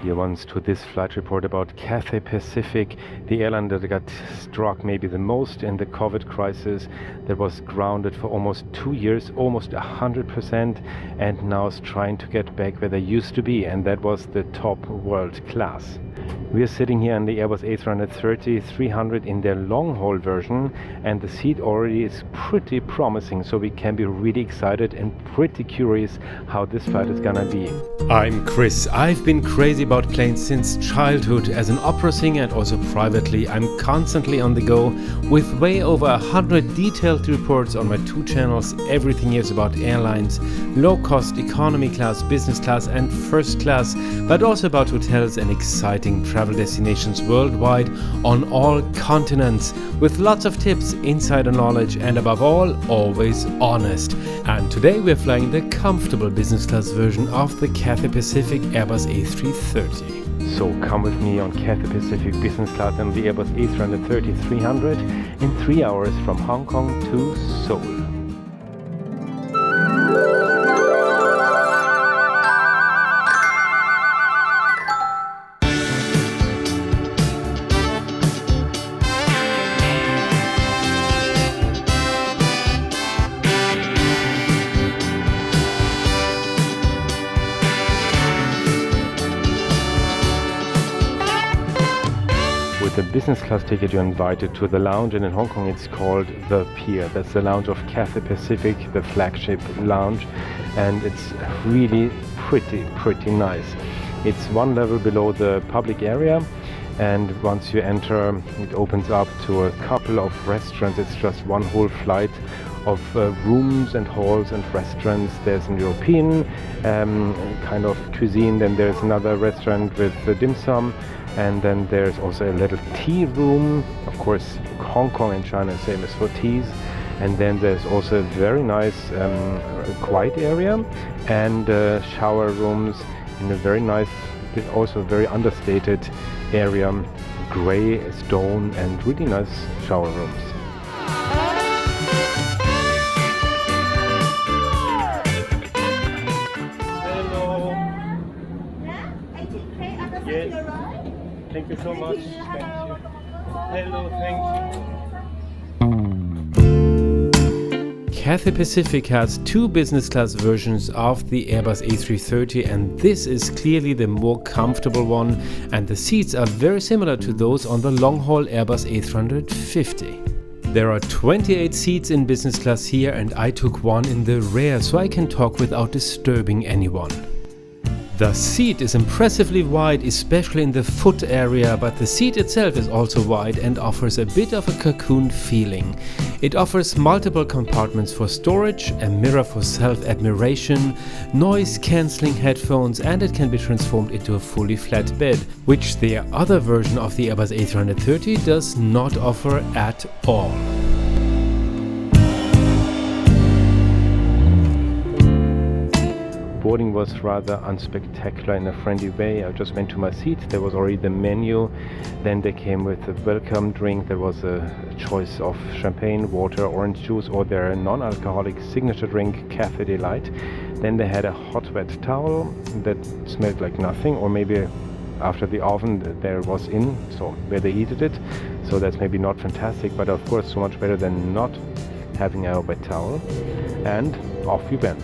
dear ones, to this flight report about Cathay Pacific, the airline that got struck maybe the most in the COVID crisis, that was grounded for almost 2 years, almost 100%, and now is trying to get back where they used to be, and that was the top world class. We are sitting here on the Airbus A330-300 in their long-haul version, and the seat already is pretty promising, so we can be really excited and pretty curious how this flight is gonna be. I'm Chris. I've been crazy about planes since childhood. As an opera singer and also privately, I'm constantly on the go with way over 100 detailed reports on my 2 channels. Everything here is about airlines, low-cost economy class, business class and first class, but also about hotels and exciting travel destinations worldwide on all continents, with lots of tips, insider knowledge and above all, always honest. And today we're flying the comfortable business class version of the Cathay Pacific Airbus A330. So come with me on Cathay Pacific Business Class and the Airbus A330-300 in 3 hours from Hong Kong to Seoul. With the business class ticket you're invited to the lounge, and in Hong Kong it's called the Pier. That's the lounge of Cathay Pacific, the flagship lounge, and it's really pretty nice. It's 1 level below the public area, and once you enter it opens up to a couple of restaurants. It's just one whole flight of rooms and halls and restaurants. There's an European kind of cuisine, then there's another restaurant with dim sum, and then there's also a little tea room. Of course, Hong Kong and China is famous for teas. And then there's also a very nice quiet area and shower rooms in a very nice, also very understated area, grey stone and really nice shower rooms. Hello. Yes. Thank you so much. Thank you. Hello, thank you. Cathay Pacific has 2 business class versions of the Airbus A330, and this is clearly the more comfortable one, and the seats are very similar to those on the long-haul Airbus A350. There are 28 seats in business class here, and I took one in the rear so I can talk without disturbing anyone. The seat is impressively wide, especially in the foot area, but the seat itself is also wide and offers a bit of a cocoon feeling. It offers multiple compartments for storage, a mirror for self-admiration, noise-cancelling headphones, and it can be transformed into a fully flat bed, which the other version of the Airbus A330 does not offer at all. Boarding was rather unspectacular in a friendly way. I just went to my seat, there was already the menu, then they came with a welcome drink. There was a choice of champagne, water, orange juice, or their non-alcoholic signature drink, Cafe Delight. Then they had a hot wet towel that smelled like nothing, or maybe after the oven there was in, so where they heated it. So that's maybe not fantastic, but of course so much better than not having a wet towel. And off we went.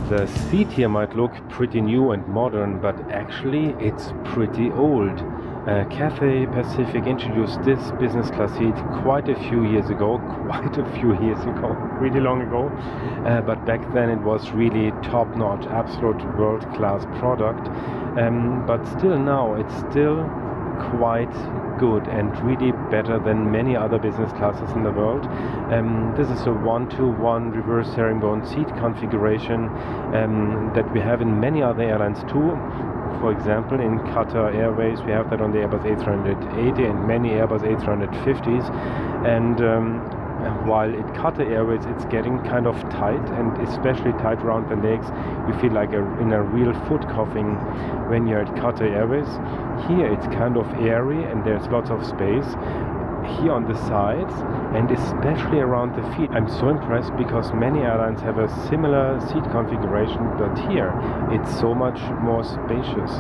The seat here might look pretty new and modern, but actually it's pretty old. Cathay Pacific introduced this business class seat quite a few years ago, really long ago, but back then it was really top-notch, absolute world-class product, but still now it's still quite good and really better than many other business classes in the world. This is a 1-to-1 reverse herringbone seat configuration that we have in many other airlines too. For example, in Qatar Airways we have that on the Airbus A380 and many Airbus A350s, and while at Cathay Airways it's getting kind of tight, and especially tight around the legs. You feel like in a real foot coffin when you're at Cathay Airways. Here it's kind of airy and there's lots of space here on the sides and especially around the feet. I'm so impressed because many airlines have a similar seat configuration, but here it's so much more spacious.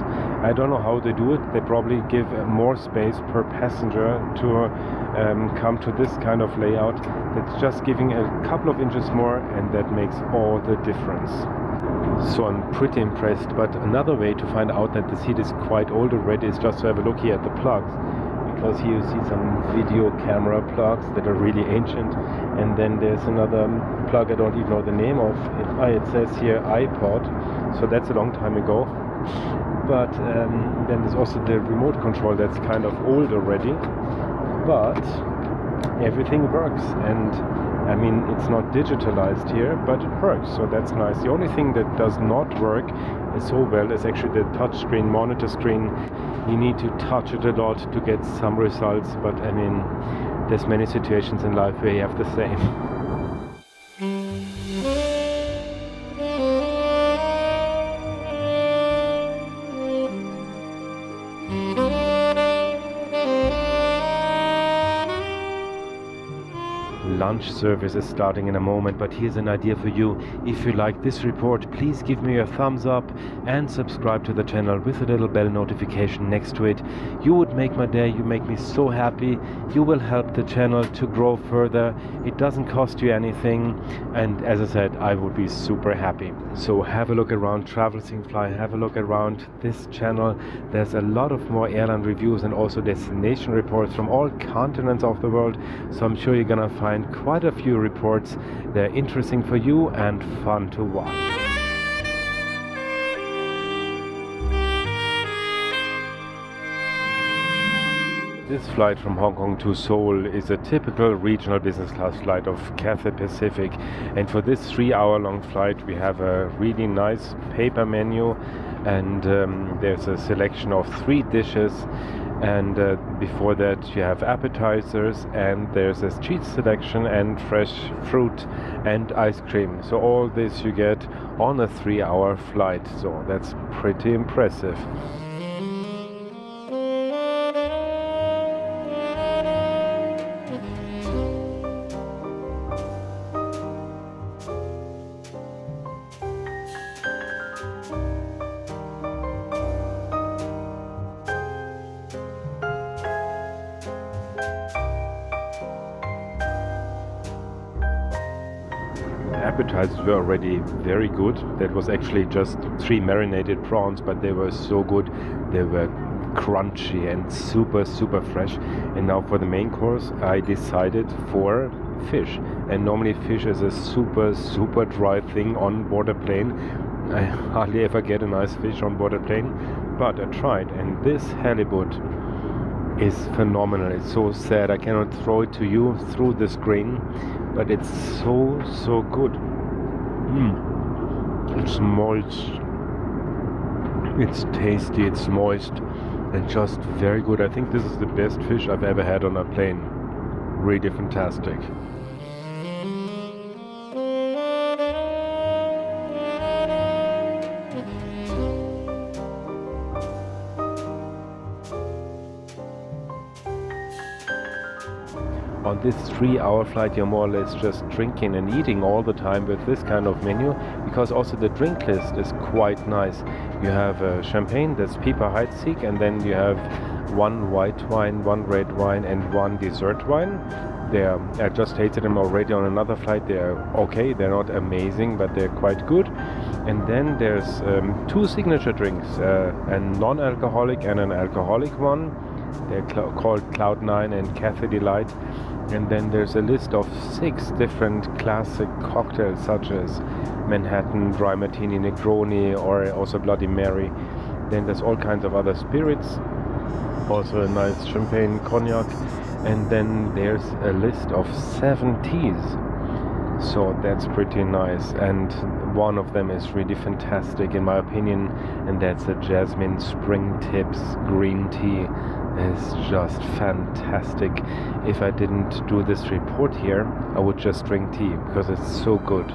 I don't know how they do it. They probably give more space per passenger to come to this kind of layout. That's just giving a couple of inches more, and that makes all the difference. So I'm pretty impressed. But another way to find out that the seat is quite old already is just to have a look here at the plugs, because here you see some video camera plugs that are really ancient, and then there's another plug I don't even know the name of. It says here iPod, so that's a long time ago. But then there's also the remote control that's kind of old already, but everything works. And I mean, it's not digitalized here, but it works, so that's nice. The only thing that does not work so well is actually the touch screen, monitor screen. You need to touch it a lot to get some results, but I mean, there's many situations in life where you have the same. Lunch service is starting in a moment, but here's an idea for you. If you like this report, please give me a thumbs up and subscribe to the channel with a little bell notification next to it. You would make my day. You make me so happy. You will help the channel to grow further. It doesn't cost you anything, and as I said, I would be super happy. So have a look around Travel Think Fly, have a look around this channel. There's a lot of more airline reviews and also destination reports from all continents of the world, so I'm sure you're gonna find quite a few reports. They're interesting for you and fun to watch. This flight from Hong Kong to Seoul is a typical regional business class flight of Cathay Pacific, and for this 3-hour long flight we have a really nice paper menu, and there's a selection of 3 dishes, and before that you have appetizers, and there's a cheese selection and fresh fruit and ice cream. So all this you get on a 3-hour flight, so that's pretty impressive. Appetizers were already very good. That was actually just 3 marinated prawns, but they were so good. They were crunchy and super fresh. And now for the main course I decided for fish, and normally fish is a super dry thing on board a plane. I hardly ever get a nice fish on board a plane, but I tried, and this halibut is phenomenal. It's so sad I cannot throw it to you through the screen, but it's so good. It's moist, it's tasty, it's moist, and just very good. I think this is the best fish I've ever had on a plane. Really fantastic. On this 3-hour flight you're more or less just drinking and eating all the time with this kind of menu, because also the drink list is quite nice. You have champagne, that's Piper Heidsieck, and then you have 1 white wine, 1 red wine and 1 dessert wine. I just tasted them already on another flight. They're okay, they're not amazing, but they're quite good. And then there's 2 signature drinks, a non-alcoholic and an alcoholic one. They're called Cloud9 and Cathay Delight. And then there's a list of 6 different classic cocktails, such as Manhattan, Dry Martini, Negroni, or also Bloody Mary. Then there's all kinds of other spirits, also a nice champagne, cognac. And then there's a list of 7 teas. So that's pretty nice, and one of them is really fantastic in my opinion, and that's a jasmine spring tips green tea. It's just fantastic. If I didn't do this report here, I would just drink tea because it's so good.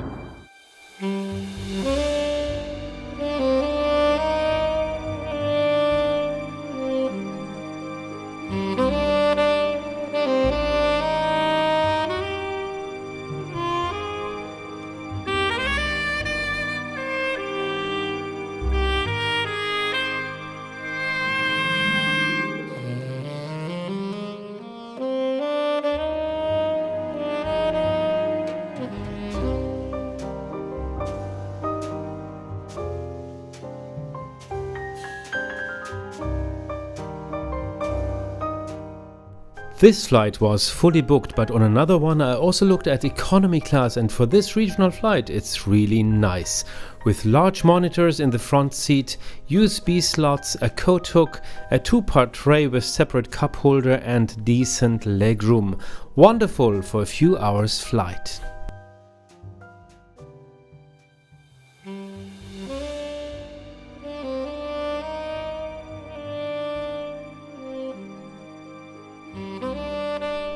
This flight was fully booked, but on another one I also looked at economy class, and for this regional flight it's really nice. With large monitors in the front seat, USB slots, a coat hook, a 2-part tray with separate cup holder and decent legroom. Wonderful for a few hours flight.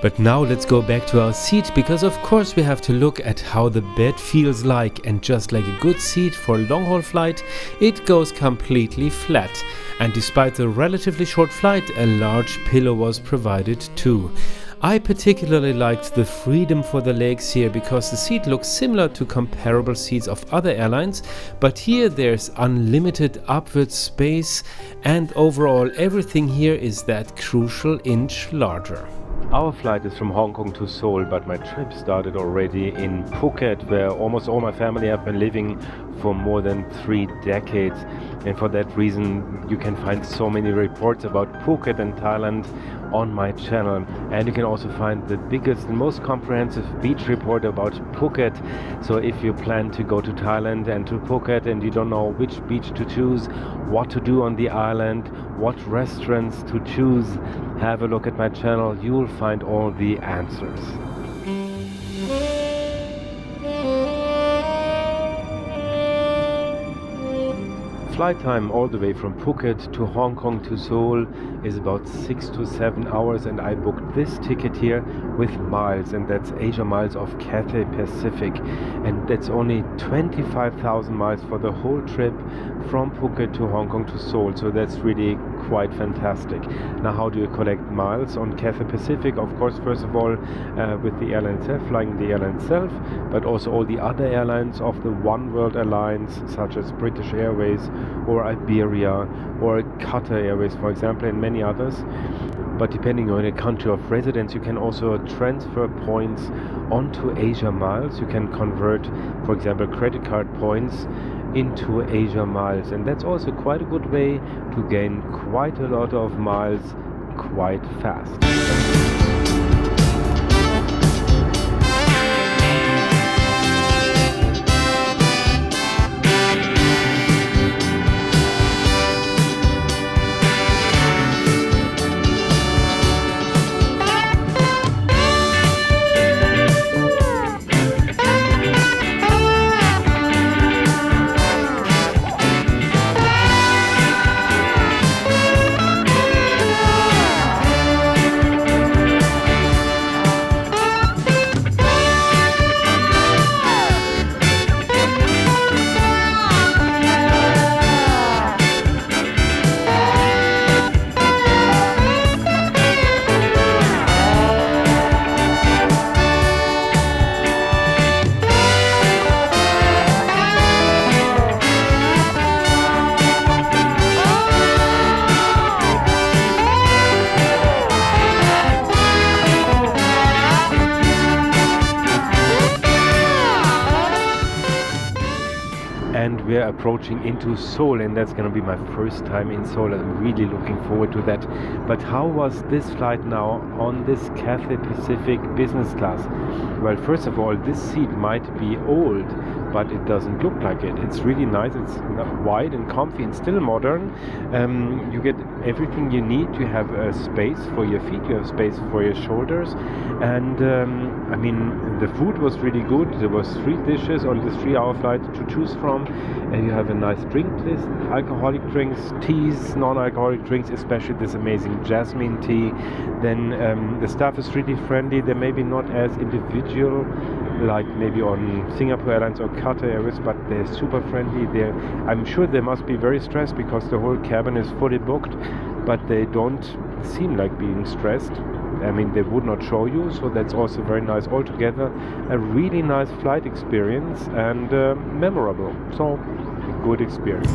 But now let's go back to our seat, because of course we have to look at how the bed feels like, and just like a good seat for a long-haul flight, it goes completely flat. And despite the relatively short flight, a large pillow was provided too. I particularly liked the freedom for the legs here, because the seat looks similar to comparable seats of other airlines, but here there's unlimited upward space, and overall everything here is that crucial inch larger. Our flight is from Hong Kong to Seoul, but my trip started already in Phuket, where almost all my family have been living for more than 3 decades. And for that reason, you can find so many reports about Phuket and Thailand on my channel. And you can also find the biggest and most comprehensive beach report about Phuket. So if you plan to go to Thailand and to Phuket and you don't know which beach to choose, what to do on the island, what restaurants to choose, have a look at my channel. You will find all the answers. Flight time all the way from Phuket to Hong Kong to Seoul is about 6 to 7 hours, and I booked this ticket here with miles, and that's Asia miles of Cathay Pacific, and that's only 25,000 miles for the whole trip from Phuket to Hong Kong to Seoul, so that's really quite fantastic. Now, how do you collect miles on Cathay Pacific? Of course, first of all, with the airline itself, flying the airline itself, but also all the other airlines of the One World Alliance, such as British Airways or Iberia or Qatar Airways, for example, and many others. But depending on your country of residence, you can also transfer points onto Asia miles. You can convert, for example, credit card points into Asia miles, and that's also quite a good way to gain quite a lot of miles quite fast. we're approaching into Seoul, and that's going to be my first time in Seoul. I'm really looking forward to that. But how was this flight now on this Cathay Pacific business class? Well, first of all, this seat might be old, but it doesn't look like it. It's really nice. It's wide and comfy and still modern. You get everything you need. You have space for your feet, you have space for your shoulders, and I mean, the food was really good. There was 3 dishes on this 3-hour flight to choose from, and you have a nice drink list: alcoholic drinks, teas, non-alcoholic drinks, especially this amazing jasmine tea. Then the staff is really friendly. They're maybe not as individual like maybe on Singapore Airlines or Qatar Airways, but they're super friendly. I'm sure they must be very stressed because the whole cabin is fully booked, but they don't seem like being stressed. I mean, they would not show you, so that's also very nice. Altogether, a really nice flight experience and memorable. So, a good experience.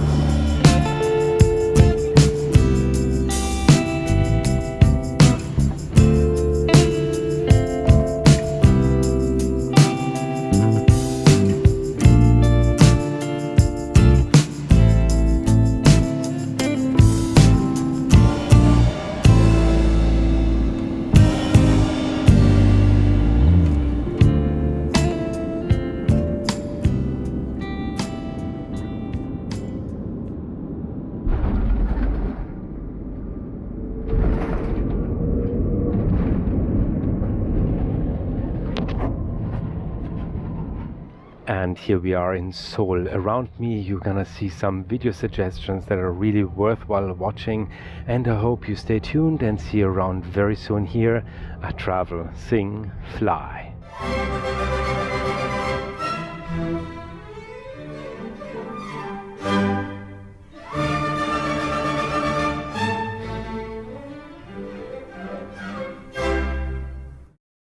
And here we are in Seoul. Around me you're gonna see some video suggestions that are really worthwhile watching, and I hope you stay tuned and see you around very soon here at Travel, Sing, Fly.